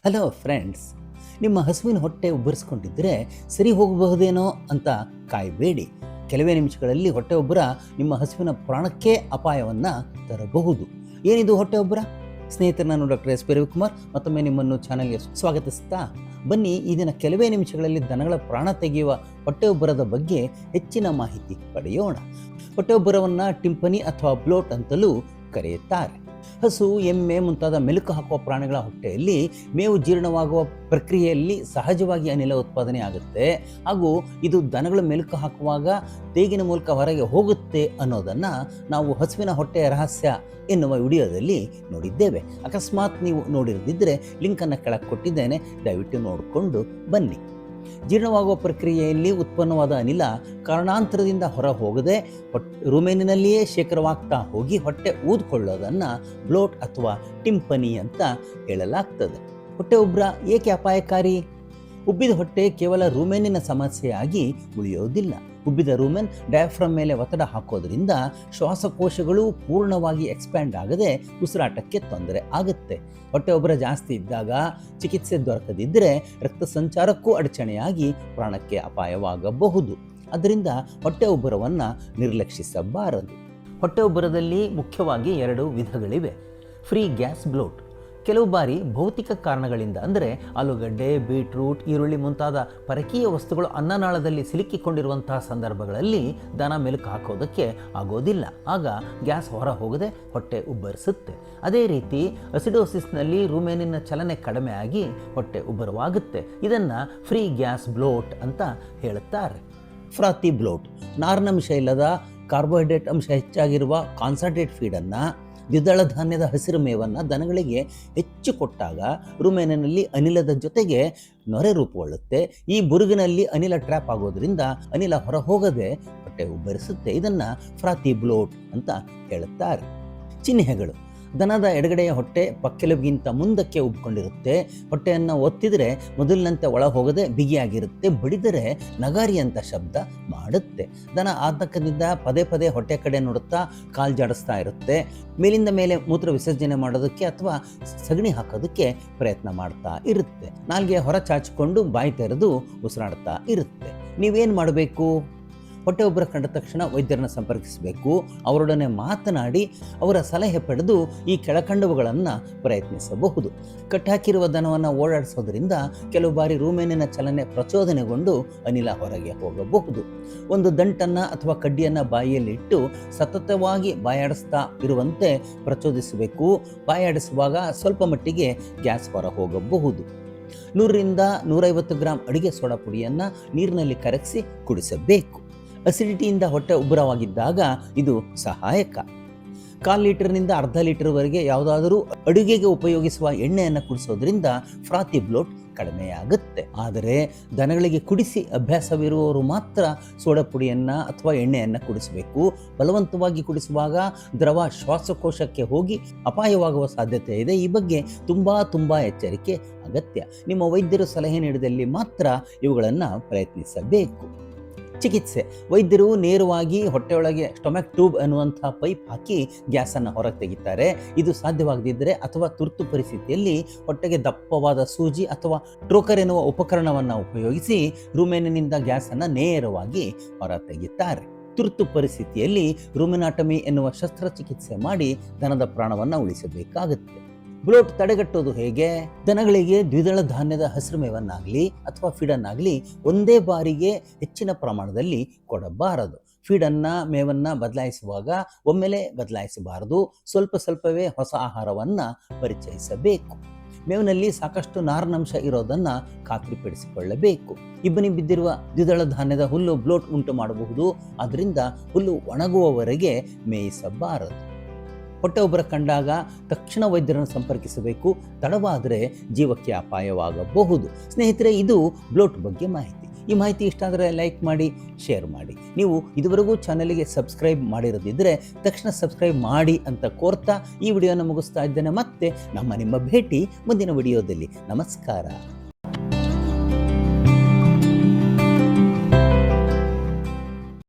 Hello friends, ನಿಮ್ಮ ಹಸುವಿನ ಹೊಟ್ಟೆ ಉಬ್ಬರಿಸ್ಕೊಂಡಿದ್ದರೆ ಸರಿ ಹೋಗಬಹುದೇನೋ ಅಂತ ಕಾಯಬೇಡಿ. ಕೆಲವೇ ನಿಮಿಷಗಳಲ್ಲಿ ಹೊಟ್ಟೆ ಉಬ್ಬರ ನಿಮ್ಮ ಹಸುವಿನ ಪ್ರಾಣಕ್ಕೆ ಅಪಾಯವನ್ನು ತರಬಹುದು. ಏನಿದು ಹೊಟ್ಟೆ ಉಬ್ಬರ? ಸ್ನೇಹಿತರೆ, ನಾನು ಡಾಕ್ಟರ್ ಎಸ್ ಪಿ ರವಿಕುಮಾರ್ ಮತ್ತೊಮ್ಮೆ ನಿಮ್ಮನ್ನು ಚಾನಲ್ಗೆ ಸ್ವಾಗತಿಸ್ತಾ ಬನ್ನಿ. ಈ ದಿನ ಕೆಲವೇ ನಿಮಿಷಗಳಲ್ಲಿ ದನಗಳ ಪ್ರಾಣ ತೆಗೆಯುವ ಹೊಟ್ಟೆ ಉಬ್ಬರದ ಬಗ್ಗೆ ಹೆಚ್ಚಿನ ಮಾಹಿತಿ ಪಡೆಯೋಣ. ಹೊಟ್ಟೆ ಉಬ್ಬರವನ್ನು ಟಿಂಪನಿ ಅಥವಾ ಬ್ಲೋಟ್ ಅಂತಲೂ ಕರೆಯುತ್ತಾರೆ. ಹಸು, ಎಮ್ಮೆ ಮುಂತಾದ ಮೆಲುಕು ಹಾಕುವ ಪ್ರಾಣಿಗಳ ಹೊಟ್ಟೆಯಲ್ಲಿ ಮೇವು ಜೀರ್ಣವಾಗುವ ಪ್ರಕ್ರಿಯೆಯಲ್ಲಿ ಸಹಜವಾಗಿ ಅನಿಲ ಉತ್ಪಾದನೆ ಆಗುತ್ತೆ ಹಾಗೂ ಇದು ದನಗಳು ಮೆಲುಕು ಹಾಕುವಾಗ ತೇಗಿನ ಮೂಲಕ ಹೊರಗೆ ಹೋಗುತ್ತೆ ಅನ್ನೋದನ್ನು ನಾವು ಹಸುವಿನ ಹೊಟ್ಟೆಯ ರಹಸ್ಯ ಎನ್ನುವ ವಿಡಿಯೋದಲ್ಲಿ ನೋಡಿದ್ದೇವೆ. ಅಕಸ್ಮಾತ್ ನೀವು ನೋಡಿರದಿದ್ದರೆ ಲಿಂಕನ್ನು ಕೆಳಗೆ ಕೊಟ್ಟಿದ್ದೇನೆ, ದಯವಿಟ್ಟು ನೋಡಿಕೊಂಡು ಬನ್ನಿ. ಜೀರ್ಣವಾಗುವ ಪ್ರಕ್ರಿಯೆಯಲ್ಲಿ ಉತ್ಪನ್ನವಾದ ಅನಿಲ ಕಾರಣಾಂತರದಿಂದ ಹೊರ ಹೋಗದೆ ರೂಮೇನಿನಲ್ಲಿಯೇ ಶೇಖರವಾಗ್ತಾ ಹೋಗಿ ಹೊಟ್ಟೆ ಊದ್ಕೊಳ್ಳೋದನ್ನು ಬ್ಲೋಟ್ ಅಥವಾ ಟಿಂಪನಿ ಅಂತ ಹೇಳಲಾಗ್ತದೆ. ಹೊಟ್ಟೆ ಉಬ್ಬರ ಏಕೆ ಅಪಾಯಕಾರಿ? ಉಬ್ಬಿದ ಹೊಟ್ಟೆ ಕೇವಲ ರೂಮೇನಿನ ಸಮಸ್ಯೆಯಾಗಿ ಉಳಿಯೋದಿಲ್ಲ. ಉಬ್ಬಿದ ರೂಮೆನ್ ಡಯಾಫ್ರಮ್ ಮೇಲೆ ಒತ್ತಡ ಹಾಕೋದ್ರಿಂದ ಶ್ವಾಸಕೋಶಗಳು ಪೂರ್ಣವಾಗಿ ಎಕ್ಸ್ಪ್ಯಾಂಡ್ ಆಗದೆ ಉಸಿರಾಟಕ್ಕೆ ತೊಂದರೆ ಆಗುತ್ತೆ. ಹೊಟ್ಟೆ ಉಬ್ಬರ ಜಾಸ್ತಿ ಇದ್ದಾಗ ಚಿಕಿತ್ಸೆ ದೊರಕದಿದ್ದರೆ ರಕ್ತ ಸಂಚಾರಕ್ಕೂ ಅಡಚಣೆಯಾಗಿ ಪ್ರಾಣಕ್ಕೆ ಅಪಾಯವಾಗಬಹುದು. ಅದರಿಂದ ಹೊಟ್ಟೆ ಉಬ್ಬರವನ್ನು ನಿರ್ಲಕ್ಷಿಸಬಾರದು. ಹೊಟ್ಟೆ ಉಬ್ಬರದಲ್ಲಿ ಮುಖ್ಯವಾಗಿ 2 ವಿಧಗಳಿವೆ. Free gas ಬ್ಲೋಟ್. ಕೆಲವು ಬಾರಿ ಭೌತಿಕ ಕಾರಣಗಳಿಂದ, ಅಂದರೆ ಆಲೂಗಡ್ಡೆ, ಬೀಟ್ರೂಟ್, ಈರುಳ್ಳಿ ಮುಂತಾದ ಪರಕೀಯ ವಸ್ತುಗಳು ಅನ್ನನಾಳದಲ್ಲಿ ಸಿಲುಕಿಕೊಂಡಿರುವಂತಹ ಸಂದರ್ಭಗಳಲ್ಲಿ ದನ ಮೆಲುಕು ಹಾಕೋದಕ್ಕೆ ಆಗೋದಿಲ್ಲ. ಆಗ ಗ್ಯಾಸ್ ಹೊರ ಹೋಗದೆ ಹೊಟ್ಟೆ ಉಬ್ಬರಿಸುತ್ತೆ. ಅದೇ ರೀತಿ ಅಸಿಡೋಸಿಸ್ನಲ್ಲಿ ರೂಮೇನಿನ ಚಲನೆ ಕಡಿಮೆ ಆಗಿ ಹೊಟ್ಟೆ ಉಬ್ಬರವಾಗುತ್ತೆ. ಇದನ್ನು ಫ್ರೀ ಗ್ಯಾಸ್ ಬ್ಲೋಟ್ ಅಂತ ಹೇಳುತ್ತಾರೆ. ಫ್ರಾತಿ ಬ್ಲೋಟ್. ನಾರಿನಂಶ ಇಲ್ಲದ, ಕಾರ್ಬೋಹೈಡ್ರೇಟ್ ಅಂಶ ಹೆಚ್ಚಾಗಿರುವ ಕಾನ್ಸಂಟ್ರೇಟ್ ಫೀಡನ್ನು, ದ್ವಿದಳ ಧಾನ್ಯದ ಹಸಿರು ಮೇವನ್ನು ದನಗಳಿಗೆ ಹೆಚ್ಚು ಕೊಟ್ಟಾಗ ರೂಮೇನಿನಲ್ಲಿ ಅನಿಲದ ಜೊತೆಗೆ ನೊರೆ ರೂಪುಗೊಳ್ಳುತ್ತೆ. ಈ ಬುರುಗಿನಲ್ಲಿ ಅನಿಲ ಟ್ರ್ಯಾಪ್ ಆಗೋದ್ರಿಂದ ಅನಿಲ ಹೊರ ಹೋಗದೆ ಹೊಟ್ಟೆ ಉಬ್ಬರಿಸುತ್ತೆ. ಇದನ್ನು ಫ್ರಾತಿ ಬ್ಲೋಟ್ ಅಂತ ಹೇಳುತ್ತಾರೆ. ಚಿಹ್ನೆಗಳು: ದನದ ಎಡಗಡೆಯ ಹೊಟ್ಟೆ ಪಕ್ಕೆಲುಬಿಗಿಂತ ಮುಂದಕ್ಕೆ ಉಬ್ಕೊಂಡಿರುತ್ತೆ. ಹೊಟ್ಟೆಯನ್ನು ಒತ್ತಿದರೆ ಮೊದಲಿನಂತೆ ಒಳ ಹೋಗದೆ ಬಿಗಿಯಾಗಿರುತ್ತೆ. ಬಡಿದರೆ ನಗಾರಿ ಅಂತ ಶಬ್ದ ಮಾಡುತ್ತೆ. ದನ ಆತಂಕದಿಂದ ಪದೇ ಪದೇ ಹೊಟ್ಟೆ ಕಡೆ ನೋಡುತ್ತಾ ಕಾಲು ಜಾಡಿಸ್ತಾ ಇರುತ್ತೆ. ಮೇಲಿಂದ ಮೇಲೆ ಮೂತ್ರ ವಿಸರ್ಜನೆ ಮಾಡೋದಕ್ಕೆ ಅಥವಾ ಸಗಣಿ ಹಾಕೋದಕ್ಕೆ ಪ್ರಯತ್ನ ಮಾಡ್ತಾ ಇರುತ್ತೆ. ನಾಲ್ಗೆ ಹೊರ ಚಾಚಿಕೊಂಡು ಬಾಯಿ ತೆರೆದು ಉಸಿರಾಡ್ತಾ ಇರುತ್ತೆ. ನೀವೇನು ಮಾಡಬೇಕು? ಹೊಟ್ಟೆ ಉಬ್ಬರ ಕಂಡ ತಕ್ಷಣ ವೈದ್ಯರನ್ನು ಸಂಪರ್ಕಿಸಬೇಕು. ಅವರೊಡನೆ ಮಾತನಾಡಿ ಅವರ ಸಲಹೆ ಪಡೆದು ಈ ಕೆಳಕಂಡವುಗಳನ್ನು ಪ್ರಯತ್ನಿಸಬಹುದು. ಕಟ್ಟಾಕಿರುವ ದನವನ್ನು ಓಡಾಡಿಸೋದ್ರಿಂದ ಕೆಲವು ಬಾರಿ ರೂಮೇನಿನ ಚಲನೆ ಪ್ರಚೋದನೆಗೊಂಡು ಅನಿಲ ಹೊರಗೆ ಹೋಗಬಹುದು. ಒಂದು ದಂಟನ್ನು ಅಥವಾ ಕಡ್ಡಿಯನ್ನು ಬಾಯಿಯಲ್ಲಿಟ್ಟು ಸತತವಾಗಿ ಬಾಯಾಡಿಸ್ತಾ ಇರುವಂತೆ ಪ್ರಚೋದಿಸಬೇಕು. ಬಾಯಾಡಿಸುವಾಗ ಸ್ವಲ್ಪ ಮಟ್ಟಿಗೆ ಗ್ಯಾಸ್ ಹೊರ ಹೋಗಬಹುದು. 100ರಿಂದ 150 ಗ್ರಾಂ ಅಡಿಗೆ ಸೋಡಾ ಪುಡಿಯನ್ನು ನೀರಿನಲ್ಲಿ ಕರಗಿಸಿ ಕುಡಿಸಬೇಕು. ಅಸಿಡಿಟಿಯಿಂದ ಹೊಟ್ಟೆ ಉಬ್ಬರವಾಗಿದ್ದಾಗ ಇದು ಸಹಾಯಕ. 1/4 ಲೀಟರ್ನಿಂದ ಅರ್ಧ ಲೀಟರ್ವರೆಗೆ ಯಾವುದಾದರೂ ಅಡುಗೆಗೆ ಉಪಯೋಗಿಸುವ ಎಣ್ಣೆಯನ್ನು ಕುಡಿಸೋದ್ರಿಂದ ಫ್ರಾತಿ ಬ್ಲೋಟ್ ಕಡಿಮೆಯಾಗುತ್ತೆ. ಆದರೆ ದನಗಳಿಗೆ ಕುಡಿಸಿ ಅಭ್ಯಾಸವಿರುವವರು ಮಾತ್ರ ಸೋಡಾ ಪುಡಿಯನ್ನು ಅಥವಾ ಎಣ್ಣೆಯನ್ನು ಕುಡಿಸಬೇಕು. ಬಲವಂತವಾಗಿ ಕುಡಿಸುವಾಗ ದ್ರವ ಶ್ವಾಸಕೋಶಕ್ಕೆ ಹೋಗಿ ಅಪಾಯವಾಗುವ ಸಾಧ್ಯತೆ ಇದೆ. ಈ ಬಗ್ಗೆ ತುಂಬ ಎಚ್ಚರಿಕೆ ಅಗತ್ಯ. ನಿಮ್ಮ ವೈದ್ಯರು ಸಲಹೆ ನೀಡಿದಲ್ಲಿ ಮಾತ್ರ ಇವುಗಳನ್ನು ಪ್ರಯತ್ನಿಸಬೇಕು. ಚಿಕಿತ್ಸೆ: ವೈದ್ಯರು ನೇರವಾಗಿ ಹೊಟ್ಟೆಯೊಳಗೆ ಸ್ಟೊಮಕ್ ಟ್ಯೂಬ್ ಅನ್ನುವಂಥ ಪೈಪ್ ಹಾಕಿ ಗ್ಯಾಸನ್ನು ಹೊರಗೆ ತೆಗಿತಾರೆ. ಇದು ಸಾಧ್ಯವಾಗದಿದ್ದರೆ ಅಥವಾ ತುರ್ತು ಪರಿಸ್ಥಿತಿಯಲ್ಲಿ ಹೊಟ್ಟೆಗೆ ದಪ್ಪವಾದ ಸೂಜಿ ಅಥವಾ ಟ್ರೋಕರ್ ಎನ್ನುವ ಉಪಕರಣವನ್ನು ಉಪಯೋಗಿಸಿ ರೂಮೇನಿನಿಂದ ಗ್ಯಾಸನ್ನು ನೇರವಾಗಿ ಹೊರ ತೆಗಿತಾರೆ. ತುರ್ತು ಪರಿಸ್ಥಿತಿಯಲ್ಲಿ ರೂಮಿನಾಟಮಿ ಎನ್ನುವ ಶಸ್ತ್ರಚಿಕಿತ್ಸೆ ಮಾಡಿ ದನದ ಪ್ರಾಣವನ್ನು ಉಳಿಸಬೇಕಾಗುತ್ತೆ. ಬ್ಲೋಟ್ ತಡೆಗಟ್ಟೋದು ಹೇಗೆ? ದನಗಳಿಗೆ ದ್ವಿದಳ ಧಾನ್ಯದ ಹಸಿರು ಮೇವನ್ನಾಗಲಿ ಅಥವಾ ಫೀಡನ್ನಾಗಲಿ ಒಂದೇ ಬಾರಿಗೆ ಹೆಚ್ಚಿನ ಪ್ರಮಾಣದಲ್ಲಿ ಕೊಡಬಾರದು. ಫೀಡನ್ನು, ಮೇವನ್ನು ಬದಲಾಯಿಸುವಾಗ ಒಮ್ಮೆಲೆ ಬದಲಾಯಿಸಬಾರದು. ಸ್ವಲ್ಪವೇ ಹೊಸ ಆಹಾರವನ್ನು ಪರಿಚಯಿಸಬೇಕು. ಮೇವಿನಲ್ಲಿ ಸಾಕಷ್ಟು ನಾರಿನಂಶ ಇರೋದನ್ನು ಖಾತ್ರಿಪಡಿಸಿಕೊಳ್ಳಬೇಕು. ಇಬ್ಬನಿ ಬಿದ್ದಿರುವ ದ್ವಿದಳ ಧಾನ್ಯದ ಹುಲ್ಲು ಬ್ಲೋಟ್ ಉಂಟು ಮಾಡಬಹುದು. ಆದ್ದರಿಂದ ಹುಲ್ಲು ಒಣಗುವವರೆಗೆ ಮೇಯಿಸಬಾರದು. ಹೊಟ್ಟೆ ಉಬ್ಬರ ಕಂಡಾಗ ತಕ್ಷಣ ವೈದ್ಯರನ್ನು ಸಂಪರ್ಕಿಸಬೇಕು. ತಡವಾದರೆ ಜೀವಕ್ಕೆ ಅಪಾಯವಾಗಬಹುದು. ಸ್ನೇಹಿತರೆ, ಇದು ಬ್ಲೋಟ್ ಬಗ್ಗೆ ಮಾಹಿತಿ. ಈ ಮಾಹಿತಿ ಇಷ್ಟ ಆದರೆ ಲೈಕ್ ಮಾಡಿ, ಶೇರ್ ಮಾಡಿ. ನೀವು ಇದುವರೆಗೂ ಚಾನಲಿಗೆ ಸಬ್ಸ್ಕ್ರೈಬ್ ಮಾಡಿರೋದಿದ್ದರೆ ತಕ್ಷಣ ಸಬ್ಸ್ಕ್ರೈಬ್ ಮಾಡಿ ಅಂತ ಕೋರ್ತಾ ಈ ವಿಡಿಯೋನ ಮುಗಿಸ್ತಾ ಇದ್ದೇನೆ. ಮತ್ತೆ ನಿಮ್ಮ ಭೇಟಿ ಮುಂದಿನ ವಿಡಿಯೋದಲ್ಲಿ. ನಮಸ್ಕಾರ.